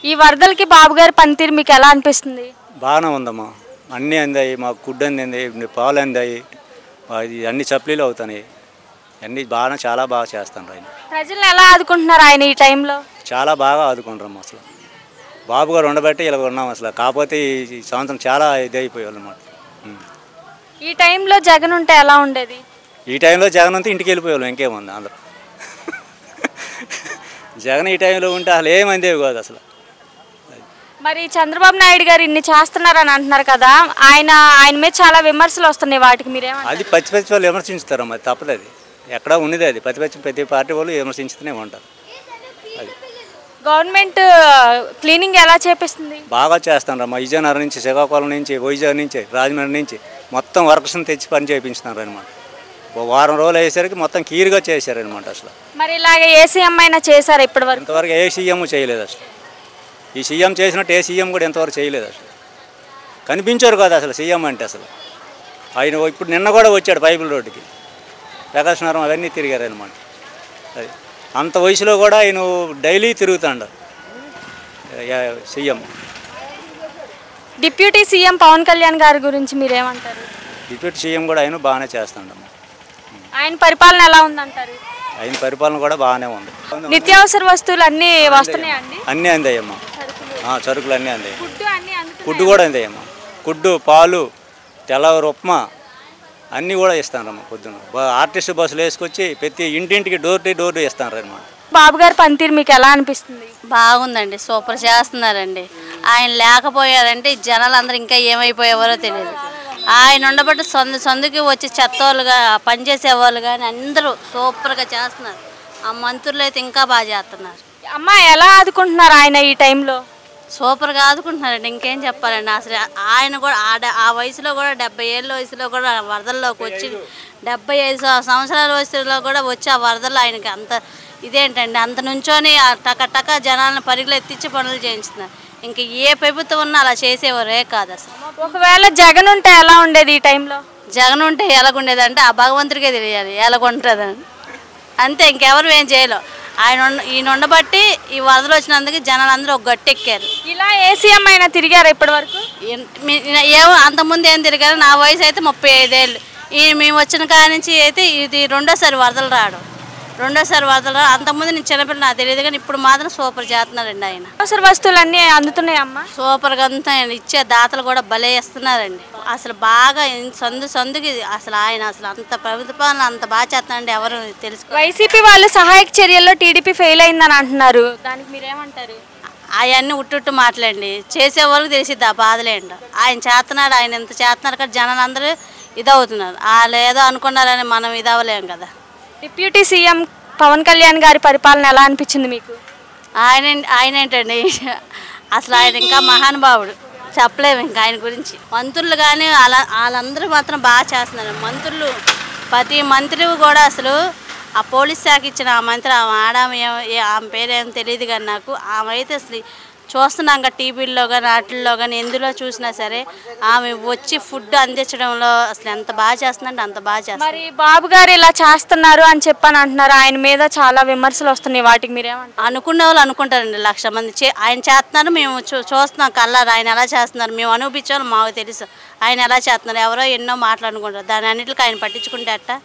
ఈ వరదలకి బాబు గారి పనితీరు మీకు ఎలా అనిపిస్తుంది? బాగానే ఉందమ్మా. అన్నీ అందాయి, మాకు గుడ్డు అందింది, పాలు అందాయి, అది అన్ని సప్లీలు అవుతున్నాయి. అన్నీ బాగా చాలా బాగా చేస్తాను ఆయన. ప్రజలు ఎలా ఆదుకుంటున్నారు ఆయన ఈ టైంలో? చాలా బాగా ఆదుకుంటారమ్మా. అసలు బాబు గారు ఉండబట్టి ఇలా ఉన్నాం. అసలు కాకపోతే ఈ సంవత్సరం చాలా ఇది అయిపోయారు అన్నమాట. ఈ టైంలో జగన్ ఉంటే ఎలా ఉండేది? ఈ టైంలో జగన్ అంతా ఇంటికి వెళ్ళిపోయారు. ఇంకేముంది అందరూ. జగన్ ఈ టైంలో ఉంటే అసలు ఏమందేవి కాదు అసలు. మరి చంద్రబాబు నాయుడు గారు ఇన్ని చేస్తున్నారని అంటున్నారు కదా, ఆయన మీద చాలా విమర్శలు వస్తున్నాయి. వాటికి మీరేమంటారు? అది పచ్చి వాళ్ళు విమర్శించుతారమ్మా, అది తప్పదు. అది ఎక్కడ ఉన్నది. అది ప్రతి పార్టీ వాళ్ళు విమర్శించుతూనే ఉంటారు. అది గవర్నమెంట్ క్లీనింగ్ ఎలా చేపిస్తుంది? బాగా చేస్తారమ్మా. విజయనగరం నుంచి, శ్రీకాకుళం నుంచి, వైజాగ్ నుంచి, రాజమండ్రి నుంచి మొత్తం వర్కర్స్ని తెచ్చి పని చేయించుతున్నారు అనమాట. వారం రోజులు అయ్యేసరికి మొత్తం క్లియర్గా చేశారనమాట. అసలు మరి ఇలాగ ఏ సీఎం అయినా చేశారు ఇప్పటివరకు? ఇంతవరకు ఏ సీఎం చేయలేదు అసలు. ఈ సీఎం చేసినట్టు ఏ సీఎం కూడా ఇంతవరకు చేయలేదు అసలు. కనిపించారు కదా అసలు సీఎం అంటే. అసలు ఆయన ఇప్పుడు నిన్న కూడా వచ్చాడు పైపుల రోడ్డుకి, ప్రకాశనగరం అవన్నీ తిరిగారు అనమాట. అది అంత వయసులో కూడా ఆయన డైలీ తిరుగుతాడు CM. Deputy CM Pawan Kalyan గారి గురించి మీరేమంటారు? డిప్యూటీ సీఎం కూడా ఆయన బాగానే చేస్తాడమ్మా. ఆయన పరిపాలన ఎలా ఉందంటారు? ఆయన పరిపాలన కూడా బాగానే ఉంది. నిత్యావసర వస్తువులు అన్నీ వస్తున్నాయండి? అన్నీ అందాయమ్మా. సరుకులు అన్నీ అందాయి. గుడ్డు కూడా అందాయమ్మా. గుడ్డు, పాలు, తెల్లవారు ఉప్మా అన్నీ కూడా ఇస్తారమ్మా. పొద్దున్న ఆర్టీసీ బస్సులు వేసుకొచ్చి ప్రతి ఇంటింటికి డోర్ టు డోర్ ఇస్తాను అన్నమాట. బాబు గారి పనితీరు మీకు ఎలా అనిపిస్తుంది? బాగుందండి, సూపర్ చేస్తున్నారండి. ఆయన లేకపోయారంటే జనాలందరూ ఇంకా ఏమైపోయేవారో తెలియదు. ఆయన ఉండబట్టి సందుకి వచ్చి చెత్తోళ్ళుగా పనిచేసేవాళ్ళు కానీ అందరూ సూపర్గా చేస్తున్నారు. ఆ మంత్రులు అయితే ఇంకా బాగా చేస్తున్నారు. అమ్మ ఎలా ఆదుకుంటున్నారు ఆయన ఈ టైంలో? సూపర్గా ఆదుకుంటున్నారండి. ఇంకేం చెప్పాలండి. అసలు ఆయన కూడా ఆ వయసులో కూడా 70 ఏళ్ళ వయసులో కూడా వరదల్లోకి వచ్చి 75 సంవత్సరాల వయసులో కూడా వచ్చి ఆ వరదల్లో ఆయనకి అంత ఇదేంటండి, అంత నుంచొని టక జనాలను పరుగులు ఎత్తించి పనులు చేయించుతున్నారు. ఇంక ఏ ప్రభుత్వం ఉన్నా అలా చేసేవారే కాదు అసలు. ఒకవేళ జగన్ ఉంటే ఎలా ఉండేది ఈ టైంలో? జగన్ ఉంటే ఎలాగుండేదంటే ఆ భగవంతుడికే తెలియాలి ఎలాగుంటుందని. అంతే, ఇంకెవరు ఏం చేయలేం. ఈయన ఉండబట్టి ఈ వరదలు వచ్చినందుకు జనాలందరూ ఒక గట్టెక్కారు. ఇలా ఏ సీఎం అయినా తిరిగారు ఇప్పటి వరకు? ఏమో అంతకుముందు ఏం తిరిగారు. నా వయసు అయితే 35 ఏళ్ళు. మేము వచ్చిన కాడి నుంచి అయితే ఇది రెండోసారి వరదలు రావడం. అంతకుముందు నేను చిన్నపిల్ల నాకు తెలియదు కానీ ఇప్పుడు మాత్రం సూపర్ చేస్తున్నారండి ఆయన. అవసర వస్తువులు అన్నీ అందుతున్నాయమ్మా. సూపర్గా అందుతాయండి. ఇచ్చే దాతలు కూడా భలే ఇస్తున్నారండి. అసలు బాగా సందుకి అసలు ఆయన అసలు అంత ప్రభుత్వాన్ని అంత బాగా చేస్తున్నారండి. ఎవరు తెలుసుకో. వైసీపీ వాళ్ళు సహాయక చర్యల్లో టీడీపీ ఫెయిల్ అయిందని అంటున్నారు. దానికి మీరేమంటారు? అవన్నీ ఉట్టు మాటలండి. చేసేవాళ్ళకి తెలిసిద్ది ఆ బాధలేండి. ఆయన చేస్తున్నాడు, ఆయన ఎంత చేస్తున్నారు కదా జనాలందరూ ఇదవుతున్నారు. వాళ్ళు ఏదో అనుకున్నారని మనం ఇదవ్వలేం కదా. డిప్యూటీ సీఎం పవన్ కళ్యాణ్ గారి పరిపాలన ఎలా అనిపించింది మీకు? ఆయన ఏంటండి అసలు ఆయన ఇంకా మహానుభావుడు, చెప్పలేము ఇంకా ఆయన గురించి. మంత్రులు కానీ వాళ్ళందరూ మాత్రం బాగా చేస్తున్నారు. మంత్రులు ప్రతి మంత్రి కూడా అసలు ఆ పోలీస్ శాఖ ఇచ్చిన ఆ మంత్రి ఆమె పేరేం తెలియదు కానీ నాకు ఆమె అయితే అసలు చూస్తున్నాం కదా టీవీల్లో కానీ వాటిల్లో కానీ ఎందులో చూసినా సరే ఆమె వచ్చి ఫుడ్ అందించడంలో అసలు ఎంత బాగా చేస్తుందంటే అంత బాగా చేస్తుంది. మరి బాబు గారు ఇలా చేస్తున్నారు అని చెప్పని అంటున్నారు. ఆయన మీద చాలా విమర్శలు వస్తున్నాయి. వాటికి మీరేమంటారు? అనుకునే వాళ్ళు అనుకుంటారండి 1,00,000 మంది. ఆయన చేస్తున్నారు, మేము చూస్తున్నాం కల్లారు. ఆయన ఎలా చేస్తున్నారు మేము అనిపించాలి, మాకు తెలుసు ఆయన ఎలా చేస్తున్నారు. ఎవరో ఎన్నో మాటలు అనుకుంటారు. దాని అన్నిటికీ ఆయన పట్టించుకుంటే అట్ట.